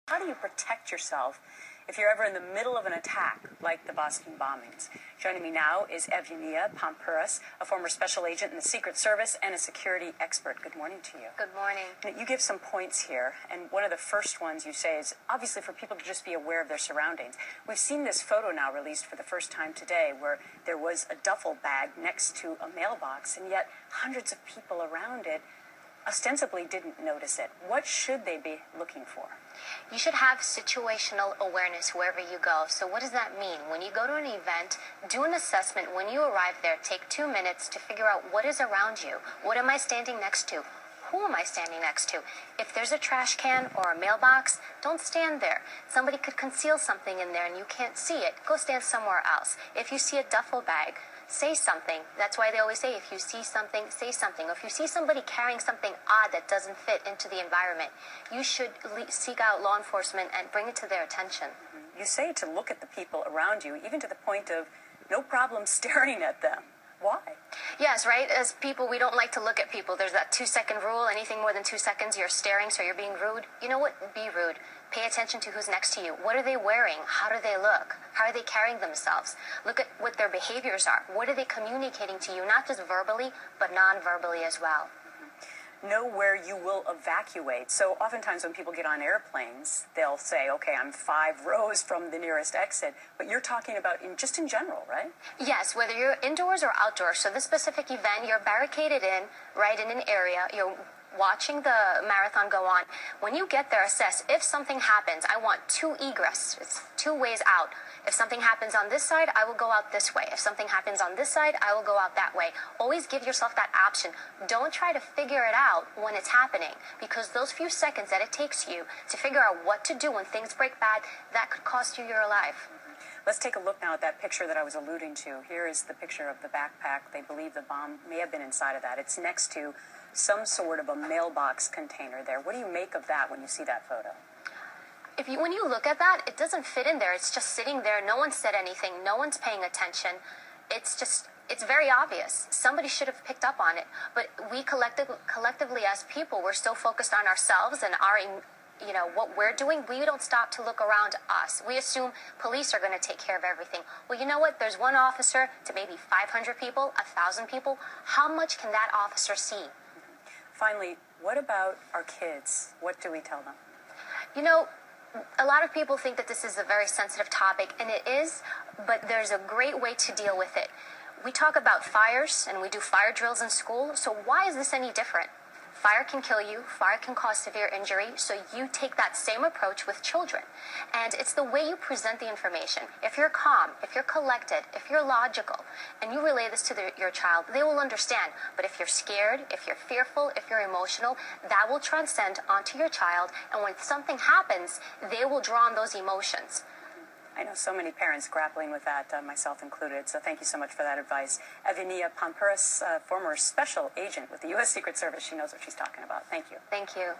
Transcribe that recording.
How do you protect yourself if you're ever in the middle of an attack like the Boston bombings? Joining me now is Evgenia Pampouras, a former special agent in the Secret Service and a security expert. Good morning to you. Good morning. You give some points here, and one of the first ones you say is obviously for people to just be aware of their surroundings. We've seen this photo now released for the first time today where there was a duffel bag next to a mailbox, and yet hundreds of people around it ostensibly didn't notice it. What should they be looking for? You should have situational awareness wherever you go. So what does that mean? When you go to an event, do an assessment. When you arrive there, take 2 minutes to figure out what is around you. What am I standing next to? Who am I standing next to? If there's a trash can or a mailbox, don't stand there. Somebody could conceal something in there and you can't see it. Go stand somewhere else. If you see a duffel bag, say something. That's why they always say, if you see something, say something. Or if you see somebody carrying something odd that doesn't fit into the environment, you should seek out law enforcement and bring it to their attention. You say to look at the people around you, even to the point of no problem staring at them. Why? Yes, right? As people, we don't like to look at people. There's that 2-second rule. Anything more than 2 seconds, you're staring, so you're being rude. You know what? Be rude. Pay attention to who's next to you. What are they wearing? How do they look? How are they carrying themselves? Look at what their behaviors are. What are they communicating to you, not just verbally, but non-verbally as well? Know where you will evacuate. So oftentimes when people get on airplanes, they'll say, okay, I'm 5 rows from the nearest exit. But you're talking about just in general, right? Yes, whether you're indoors or outdoors. So this specific event, you're barricaded in, right, in an area. You're watching the marathon go on. When you get there, assess if something happens. I want 2 egress. It's 2 ways out. If something happens on this side, I will go out this way. If something happens on this side, I will go out that way. Always give yourself that option. Don't try to figure it out when it's happening, because those few seconds that it takes you to figure out what to do when things break bad, that could cost you your life. Let's take a look now at that picture that I was alluding to. Here is the picture of the backpack. They believe the bomb may have been inside of that. It's next to some sort of a mailbox container there. What do you make of that when you see that photo? When you look at that, it doesn't fit in there. It's just sitting there. No one said anything. No one's paying attention. It's very obvious. Somebody should have picked up on it. But we collectively as people, we're so focused on ourselves and what we're doing. We don't stop to look around us. We assume police are going to take care of everything. Well, you know what? There's one officer to maybe 500 people, 1,000 people. How much can that officer see? Finally, what about our kids? What do we tell them? A lot of people think that this is a very sensitive topic, and it is, but there's a great way to deal with it. We talk about fires, and we do fire drills in school, so why is this any different? Fire can kill you, fire can cause severe injury, so you take that same approach with children. And it's the way you present the information. If you're calm, if you're collected, if you're logical, and you relay this to your child, they will understand. But if you're scared, if you're fearful, if you're emotional, that will transcend onto your child, and when something happens, they will draw on those emotions. I know so many parents grappling with that, myself included, so thank you so much for that advice. Evgenia Pampouras, former special agent with the U.S. Secret Service, she knows what she's talking about. Thank you. Thank you.